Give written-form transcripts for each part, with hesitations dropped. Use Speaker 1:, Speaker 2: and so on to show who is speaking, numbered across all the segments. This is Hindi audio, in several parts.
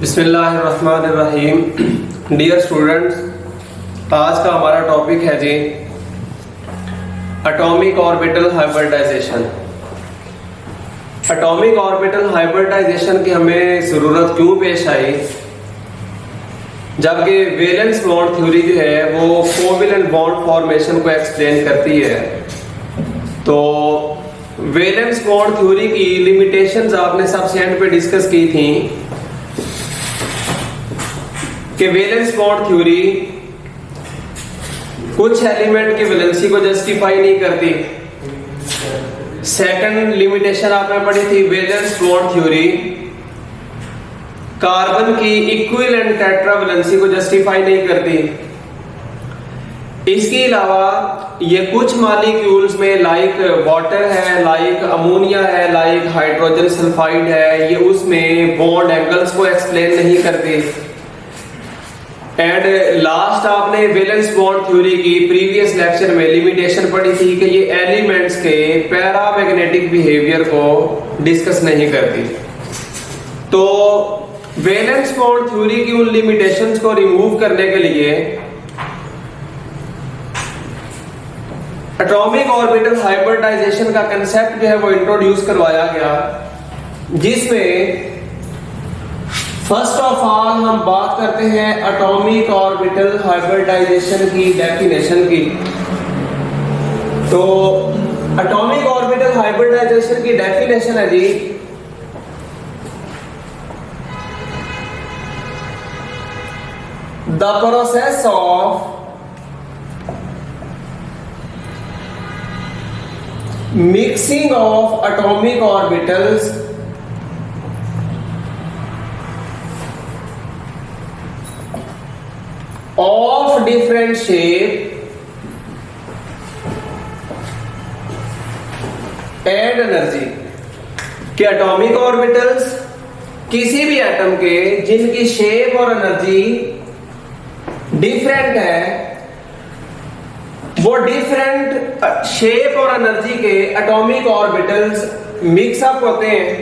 Speaker 1: बिस्मिल्लाहिर्रहमानिर्रहीम। डियर स्टूडेंट्स, आज का हमारा टॉपिक है जी atomic orbital hybridization. Atomic orbital hybridization की हमें ज़रूरत क्यों पेश आई, जबकि वैलेंस बॉन्ड थ्योरी जो है वो कोवेलेंट बॉन्ड फॉर्मेशन को एक्सप्लेन करती है। तो वैलेंस बॉन्ड थ्योरी की लिमिटेशंस आपने सबसे एंड पे डिस्कस की थी कि वैलेंस बॉन्ड थ्योरी कुछ एलिमेंट की वैलेंसी को जस्टिफाई नहीं करती। सेकंड लिमिटेशन आपने पढ़ी थी, वैलेंस बॉन्ड थ्योरी कार्बन की इक्विवेलेंट टेट्रा वैलेंसी को जस्टिफाई नहीं करती। इसके अलावा ये कुछ मॉलिक्यूल्स में लाइक वाटर है, लाइक अमोनिया है, लाइक हाइड्रोजन सल्फाइड है, ये उसमें बॉन्ड एंगल्स को एक्सप्लेन नहीं करती। एंड लास्ट आपने वैलेंस बॉन्ड थ्योरी की प्रीवियस लेक्चर में लिमिटेशन पढ़ी थी कि ये एलिमेंट्स के पैरामैग्नेटिक बिहेवियर को डिस्कस नहीं करती। तो वैलेंस बॉन्ड थ्योरी की उन लिमिटेशंस को रिमूव करने के लिए एटॉमिक ऑर्बिटल हाइब्रिडाइजेशन का कंसेप्ट जो है वो इंट्रोड्यूस करवाया गया, जिसमें फर्स्ट ऑफ ऑल हम बात करते हैं एटॉमिक ऑर्बिटल हाइब्रिडाइजेशन की डेफिनेशन की। तो एटॉमिक ऑर्बिटल हाइब्रिडाइजेशन की डेफिनेशन है जी, the process of mixing of atomic orbitals of different shape and energy कि एटॉमिक ऑर्बिटल्स किसी भी एटम के जिनकी शेप और एनर्जी डिफरेंट है, वो डिफरेंट शेप और एनर्जी के एटॉमिक ऑर्बिटल्स मिक्सअप होते हैं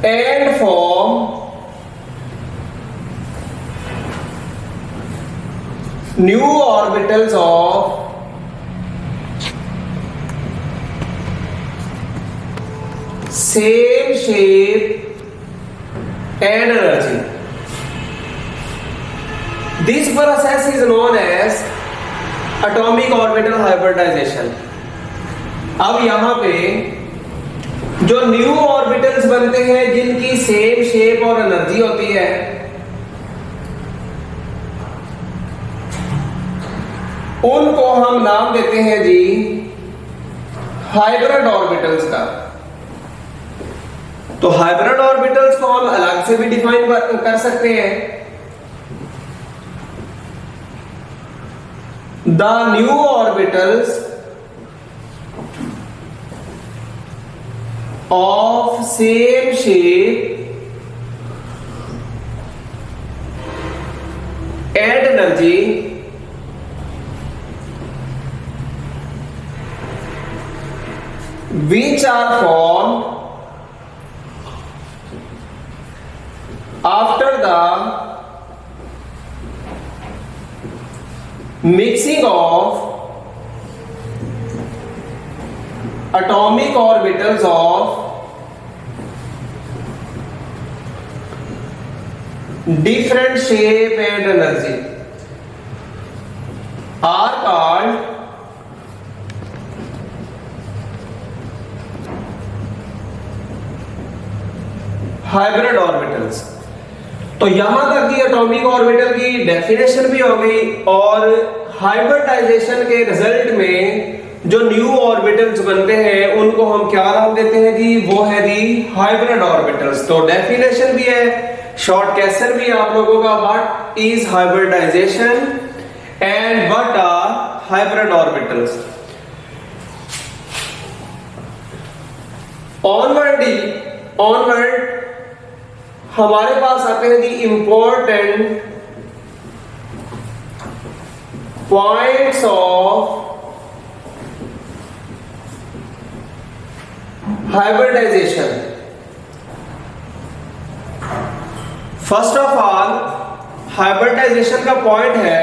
Speaker 1: and form new orbitals of same shape and energy. This process is known as atomic orbital hybridization. अब यहां पे जो न्यू ऑर्बिटल्स बनते हैं जिनकी सेम शेप और एनर्जी होती है, उनको हम नाम देते हैं जी हाइब्रिड ऑर्बिटल्स का। तो हाइब्रिड ऑर्बिटल्स को हम अलग से भी डिफाइन कर सकते हैं। The new orbitals of same shape and energy which are formed after the mixing of atomic orbitals of different shape and energy are called hybrid orbitals. तो यहां तक की एटॉमिक ऑर्बिटल की डेफिनेशन भी हो गई, और हाइब्रिडाइजेशन के रिजल्ट में जो न्यू ऑर्बिटल्स बनते हैं उनको हम क्या नाम देते हैं जी, वो है जी हाइब्रिड ऑर्बिटल्स। तो डेफिनेशन भी है, शॉर्ट क्वेश्चन भी आप लोगों का, what is hybridization and what are hybrid orbitals. Onward हमारे पास आते हैं जी important points of hybridization. First of all hybridization का पॉइंट है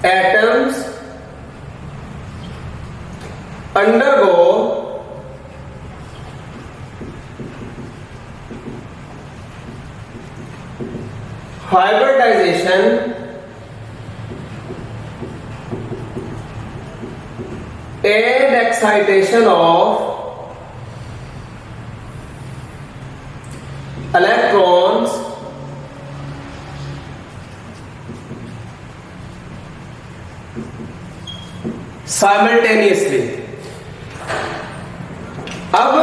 Speaker 1: atoms undergo hybridization and excitation of electrons simultaneously। अब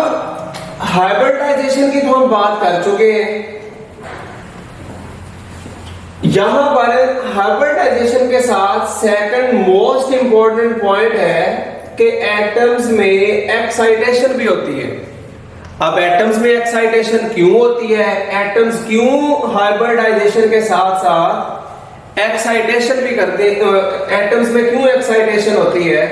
Speaker 1: हाइब्रिडाइजेशन की तो हम बात कर चुके हैं। यहां पर हाइब्रिडाइजेशन के साथ सेकंड मोस्ट इंपॉर्टेंट पॉइंट है कि एटम्स में एक्साइटेशन भी होती है। अब एटम्स में एक्साइटेशन क्यों होती है, एटम्स क्यों हाइब्रिडाइजेशन के साथ साथ एक्साइटेशन भी करते हैं, एटम्स में क्यों एक्साइटेशन होती है।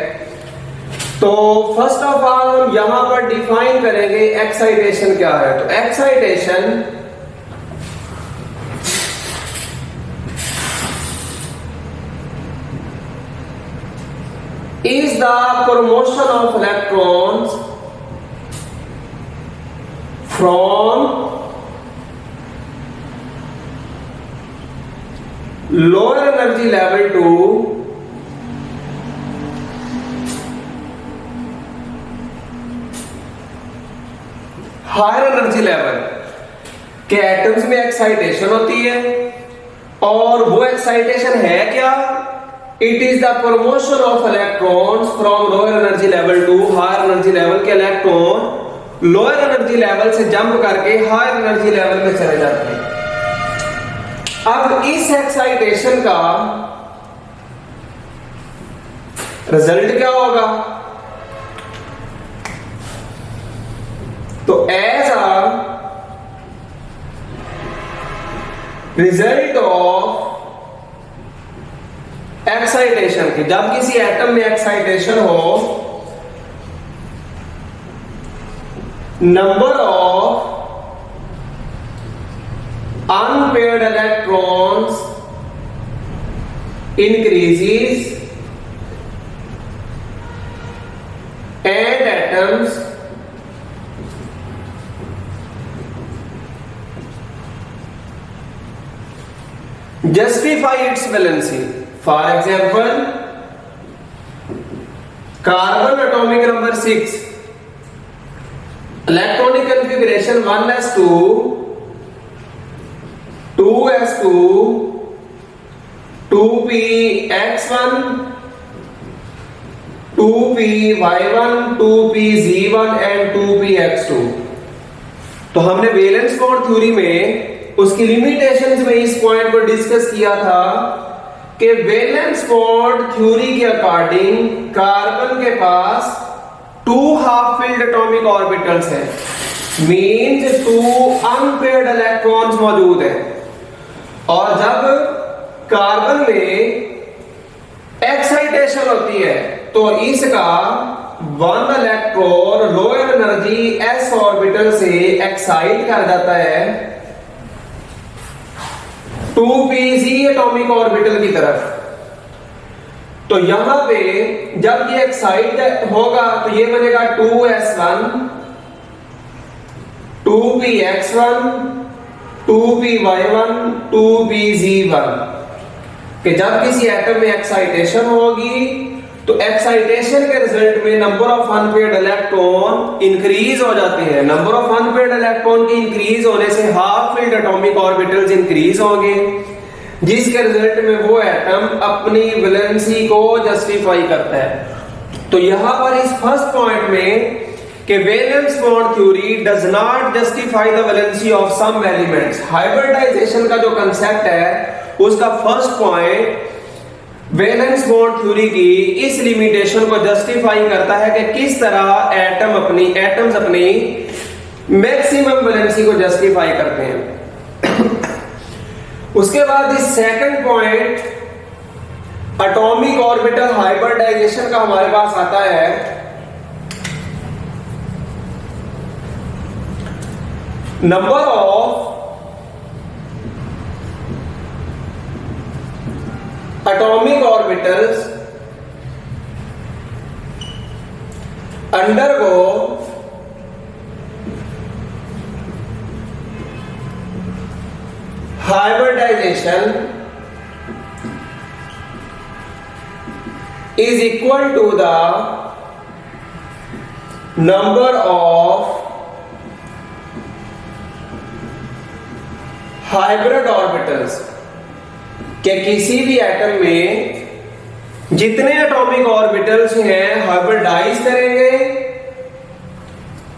Speaker 1: तो फर्स्ट ऑफ ऑल हम यहां पर डिफाइन करेंगे एक्साइटेशन क्या है। तो excitation is the promotion of electrons from lower energy level to higher energy level. के एटम्स में एक्साइटेशन होती है और वो एक्साइटेशन है क्या, it is the promotion of electrons from lower energy level to higher energy level. के इलेक्ट्रॉन लोअर एनर्जी लेवल से जंप करके हायर एनर्जी लेवल में चले जाते हैं। अब इस एक्साइटेशन का रिजल्ट क्या होगा, तो as a result of excitation की, जब किसी एटम में एक्साइटेशन हो, number of unpaired electrons increases and atoms justify its valency। For example, carbon atomic number 6, electronic configuration 1s2, 2s2, 2px1, 2py1, 2pz1 and 2px2। तो हमने वैलेंस बॉन्ड थ्योरी में उसकी लिमिटेशंस में इस पॉइंट को डिस्कस किया था कि वैलेंस बॉन्ड थ्योरी के अकॉर्डिंग कार्बन के पास 2 हाफ फिल्ड एटॉमिक ऑर्बिटल्स हैं, मींस 2 अनपेयर्ड इलेक्ट्रॉन्स मौजूद हैं। और जब कार्बन में एक्साइटेशन होती है तो इसका 1 electron lower energy s orbital से एक्साइट कर जाता है 2pz एटॉमिक ऑर्बिटल की तरफ। तो यहां पे जब ये एक्साइट होगा तो ये बनेगा 2s1, 2px1, 2py1, 2pz1। कि जब किसी एटम में एक्साइटेशन होगी तो एक्साइटेशन के रिजल्ट में number of unpaired electron increase हो जाते हैं। नंबर ऑफ अनपेयर्ड इलेक्ट्रॉन के इंक्रीज होने से half filled atomic orbitals increase होंगे, जिसके रिजल्ट में वो एटम अपनी वैलेंसी को जस्टिफाई करता है। तो यहां पर इस फर्स्ट पॉइंट में कि valence bond theory does not justify the valency of some elements. Hybridization का जो कंसेप्ट है उसका first point valence bond theory की इस लिमिटेशन को जस्टिफाई करता है कि किस तरह एटम्स अपनी मैक्सिमम वैलेंसी को जस्टिफाई करते हैं। उसके बाद इस second point atomic orbital hybridization का हमारे पास आता है number of atomic orbitals undergo hybridization is equal to the number of hybrid orbitals कि किसी भी एटम में जितने एटॉमिक ऑर्बिटल्स हैं हाइब्रिडाइज करेंगे,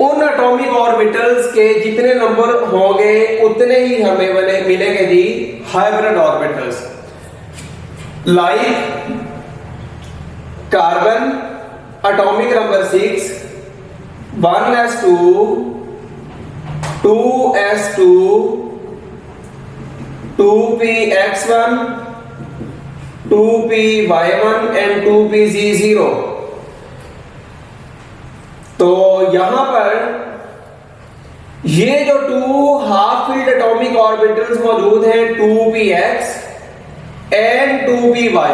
Speaker 1: उन एटॉमिक ऑर्बिटल्स के जितने नंबर होंगे उतने ही हमें मिलेंगे जी hybrid orbitals. Like carbon atomic number 6 1s2 2s2 2px1 2py1 and 2pz0। तो यहां पर ये जो 2 हाफ फील्ड एटॉमिक ऑर्बिटल्स मौजूद हैं 2px and 2py,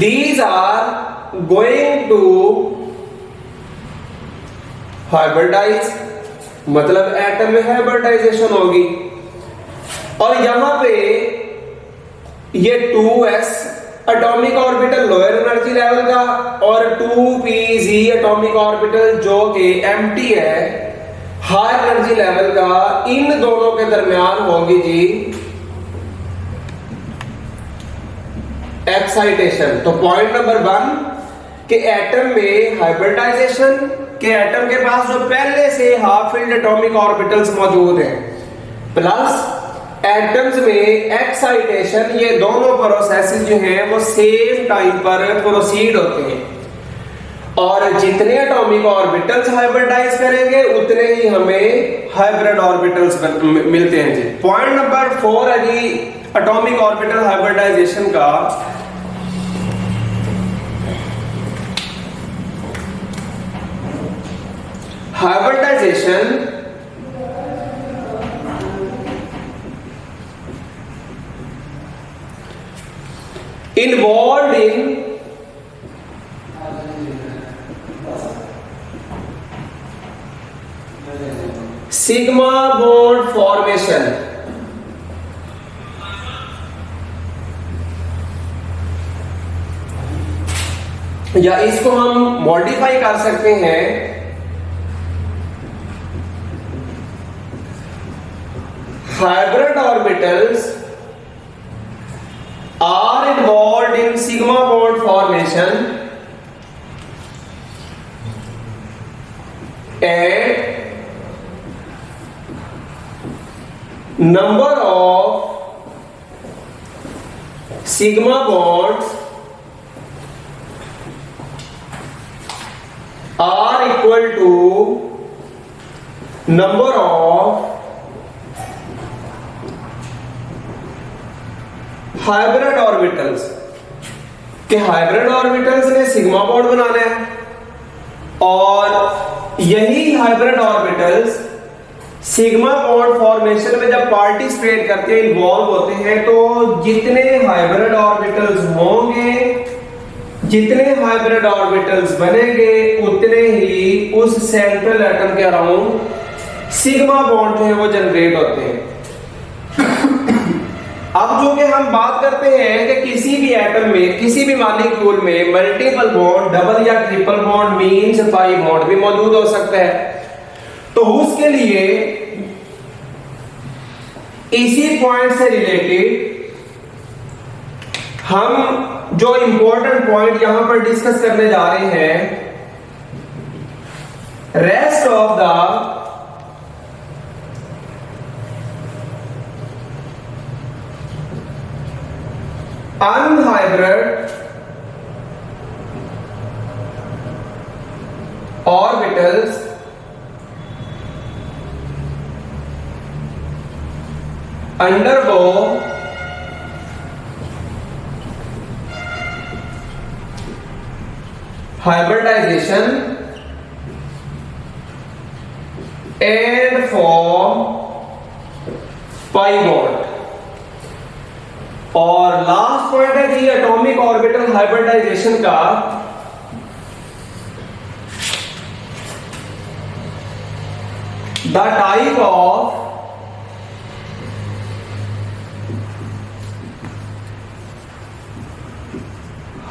Speaker 1: these are going to hybridize, मतलब एटम में हाइब्रिडाइजेशन होगी। और यहां पे ये 2s atomic orbital lower energy level का और 2pz एटॉमिक ऑर्बिटल जो कि एम्प्टी है हाई एनर्जी लेवल का, इन दोनों के दरमियान होगी जी एक्साइटेशन। तो पॉइंट नंबर 1 कि एटम में हाइब्रिडाइजेशन के एटम के पास जो पहले से हाफ फील्ड एटॉमिक ऑर्बिटल्स मौजूद हैं प्लस एटम्स में एक्साइटेशन, ये दोनों प्रोसेसेस जो हैं वो सेम टाइम पर प्रोसीड होते हैं। और जितने एटॉमिक ऑर्बिटल्स हाइब्रिडाइज करेंगे उतने ही हमें हाइब्रिड ऑर्बिटल्स मिलते हैं जी। पॉइंट नंबर 4 है जी एटॉमिक ऑर्बिटल हाइब्रिडाइजेशन का। Hybridization involved in sigma bond formation, या इसको हम मॉडिफाई कर सकते हैं hybrid orbitals are involved in sigma bond formation and number of sigma bonds are equal to number of hybrid orbitals के हाइब्रिड ऑर्बिटल्स ने सिग्मा बॉन्ड बनाना है और यही hybrid orbitals sigma bond formation में जब पार्टिसिपेट करते हैं, इन्वॉल्व होते हैं, तो जितने हाइब्रिड ऑर्बिटल्स होंगे, जितने हाइब्रिड ऑर्बिटल्स बनेंगे उतने ही उस सेंट्रल एटम के अराउंड सिग्मा बॉन्ड जो है वो जनरेट होते हैं। अब जो कि हम बात करते हैं कि किसी भी एटम में, किसी भी मॉलिक्यूल में मल्टीपल बॉन्ड, डबल या triple bond, means pi bond भी मौजूद हो सकता है। तो उसके लिए इसी पॉइंट से रिलेटेड हम जो इंपॉर्टेंट पॉइंट यहां पर डिस्कस करने जा रहे हैं, rest of the unhybrid orbitals undergo hybridization and form pi bond। और लास्ट पॉइंट है जी एटॉमिक ऑर्बिटल हाइब्रिडाइजेशन का the type of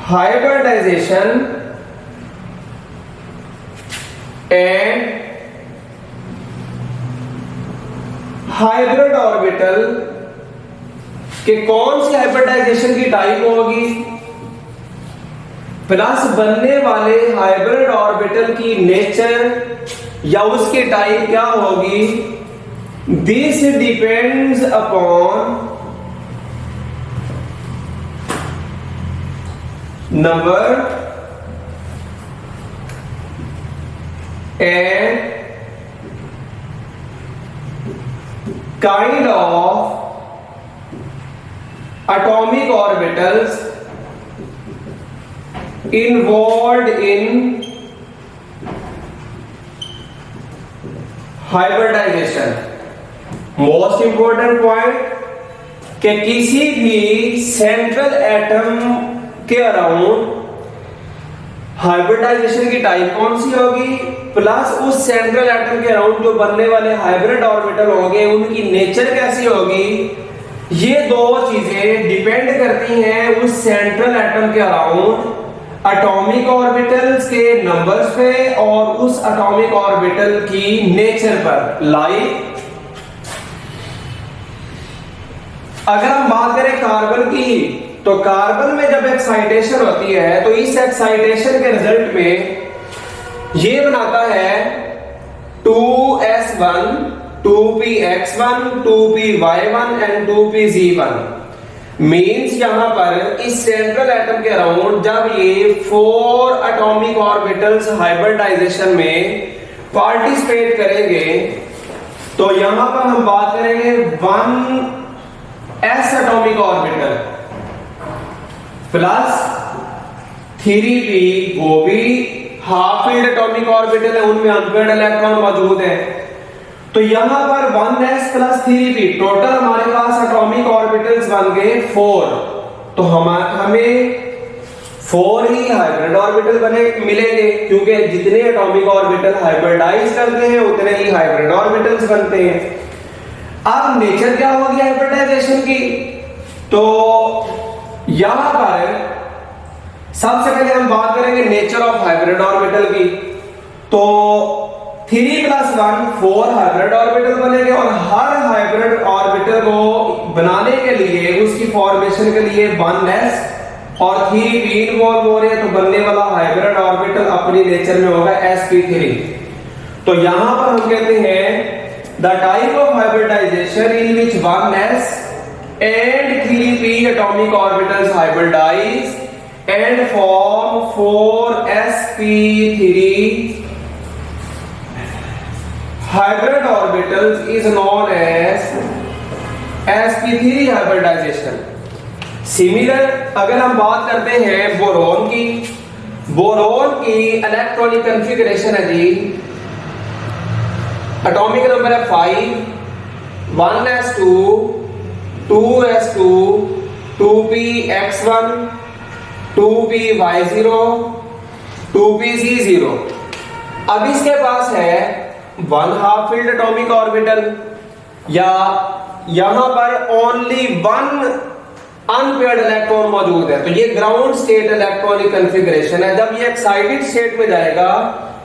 Speaker 1: hybridization and hybrid orbital कि कौन सी हाइब्रिडाइजेशन की टाइप होगी, प्लस बनने वाले हाइब्रिड ऑर्बिटल की नेचर या उसकी टाइप क्या होगी। This depends upon number and kind of atomic orbitals involved in hybridization। Most important point कि किसी भी सेंट्रल एटम के अराउंड हाइब्रिडाइजेशन की टाइप कौन सी होगी, प्लस उस सेंट्रल एटम के अराउंड जो बनने वाले हाइब्रिड ऑर्बिटल होंगे उनकी नेचर कैसी होगी। ये दो चीजें डिपेंड करती हैं उस सेंट्रल एटम के अराउंड एटॉमिक ऑर्बिटल्स के नंबर्स पे और उस एटॉमिक ऑर्बिटल की नेचर पर। लाइक अगर हम बात करें कार्बन की, तो कार्बन में जब एक्साइटेशन होती है तो इस एक्साइटेशन के रिजल्ट में ये बनाता है 2s1 2px1 2py1 and 2pz1। Means यहां पर इस सेंट्रल एटम के अराउंड जब ये 4 एटॉमिक ऑर्बिटल्स हाइब्रिडाइजेशन में पार्टिसिपेट करेंगे तो यहां पर हम बात करेंगे 1s atomic orbital plus 3p, वो भी हाफ फील्ड एटॉमिक ऑर्बिटल है, उनमें अनपेयर्ड इलेक्ट्रॉन मौजूद है। तो यहां पर 1s प्लस 3p टोटल हमारे पास एटॉमिक ऑर्बिटल्स बन गए 4। तो हमें 4 ही हाइब्रिड ऑर्बिटल बने मिलेंगे, क्योंकि जितने एटॉमिक ऑर्बिटल हाइब्रिडाइज करते हैं उतने ही हाइब्रिड ऑर्बिटल्स बनते हैं। अब नेचर क्या होगी हाइब्रिडाइजेशन की, तो यहां पर सबसे पहले हम बात करेंगे नेचर ऑफ हाइब्रिड ऑर्बिटल की। तो 3 + 1 4 हाइब्रिड ऑर्बिटल बनेंगे और हर हाइब्रिड ऑर्बिटल को बनाने के लिए उसकी फॉर्मेशन के लिए 1s और 3p इन्वॉल्व हो रहे हैं, तो बनने वाला हाइब्रिड ऑर्बिटल अपनी नेचर में होगा sp3। तो यहां पर हम कहते हैं the type of hybridization in which 1s and 3p atomic orbitals hybridize and form 4sp3 hybrid orbitals is known as sp3 hybridization। Similar अगर हम बात करते हैं बोरोन की, बोरोन की इलेक्ट्रॉनिक कॉन्फ़िगरेशन है जी, एटॉमिक नंबर है 5 1s2 2s2 2px1 2py0 2pz0। अब इसके पास है 1 हाफ फील्ड एटॉमिक ऑर्बिटल, या यहां पर ओनली 1 अनपेयर्ड इलेक्ट्रॉन मौजूद है। तो ये ग्राउंड स्टेट इलेक्ट्रॉनिक कॉन्फ़िगरेशन है। जब ये एक्साइटेड स्टेट में जाएगा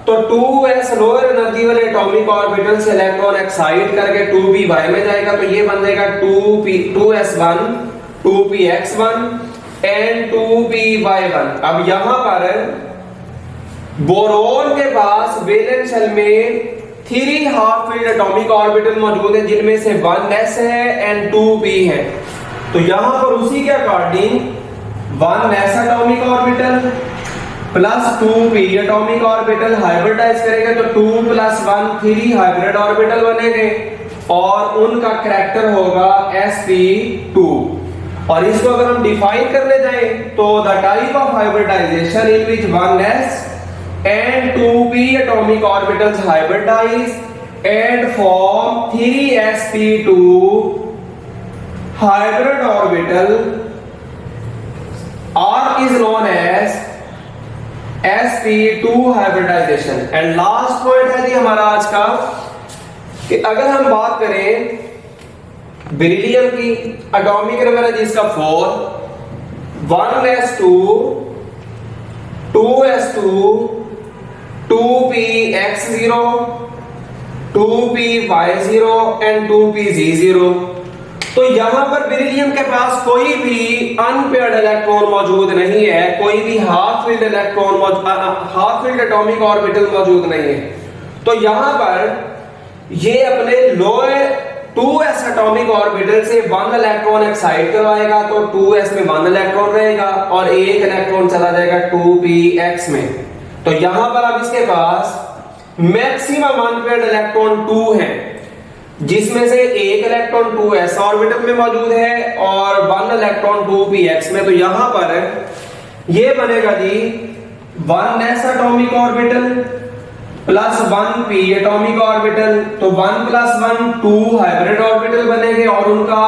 Speaker 1: तो 2s लोअर एनर्जी वाले एटॉमिक ऑर्बिटल से इलेक्ट्रॉन एक्साइट करके 2py में जाएगा, तो ये बन जाएगा 2s1 2px1 एंड 2py1। अब यहां पर बोरोन के पास वैलेंस शेल में 3 हाफ फील्ड एटॉमिक ऑर्बिटल मौजूद है, जिनमें से 1s है एंड 2p है। तो यहां पर उसी के according 1s atomic orbital plus 2p atomic orbital hybridize करेंगे तो 2 + 1 3 हाइब्रिड ऑर्बिटल बनेंगे और उनका कैरेक्टर होगा sp2। और इसको अगर हम डिफाइन करने जाएं तो the type of hybridization in which 1s and 2p atomic orbitals hybridize and form 3sp2 hybrid orbital or is known as sp2 hybridization। And last point है जी हमारा आज का कि अगर हम बात करें बेरिलियम की, एटॉमिक नंबर है जिसका 4, 1s2 2s2 2px0 2py0 and 2pz0। तो यहां पर बेरिलियम के पास कोई भी अनपेयर्ड इलेक्ट्रॉन मौजूद नहीं है, कोई भी half field electron half field atomic orbital मौजूद नहीं है। तो यहां पर ये अपने लोअर 2s एटॉमिक ऑर्बिटल से 1 इलेक्ट्रॉन एक्साइट करवाएगा, तो 2s में 1 इलेक्ट्रॉन रहेगा और एक इलेक्ट्रॉन चला जाएगा 2px में। तो यहां पर अब इसके पास मैक्सिमम अनपेयर्ड इलेक्ट्रॉन 2 है, जिसमें से एक इलेक्ट्रॉन 2s ऑर्बिटल में मौजूद है और 1 इलेक्ट्रॉन 2px में। तो यहां पर ये बनेगा जी 1s atomic orbital plus 1p atomic orbital, तो 1 + 1 2 हाइब्रिड ऑर्बिटल बनेंगे और उनका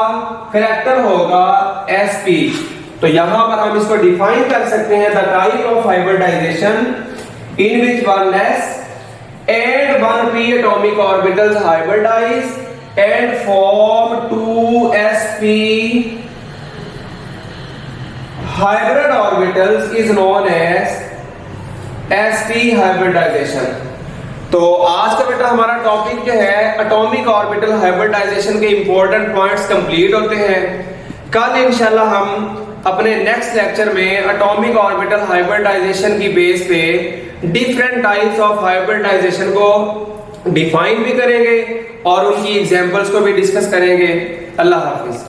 Speaker 1: कैरेक्टर होगा sp। तो यहां पर हम इसको डिफाइन कर सकते हैं, the type of hybridization in which 1s and 1p atomic orbitals hybridize and form 2sp hybrid orbitals is known as sp hybridization। तो आज का बेटा हमारा टॉपिक जो है एटॉमिक ऑर्बिटल हाइब्रिडाइजेशन के इंपॉर्टेंट पॉइंट्स कंप्लीट होते हैं। कल इंशाल्लाह हम अपने नेक्स्ट लेक्चर में एटॉमिक ऑर्बिटल हाइब्रिडाइजेशन की बेस पे डिफरेंट टाइप्स ऑफ हाइब्रिडाइजेशन को डिफाइन भी करेंगे और उनकी एग्जांपल्स को भी डिस्कस करेंगे। अल्लाह हाफिज।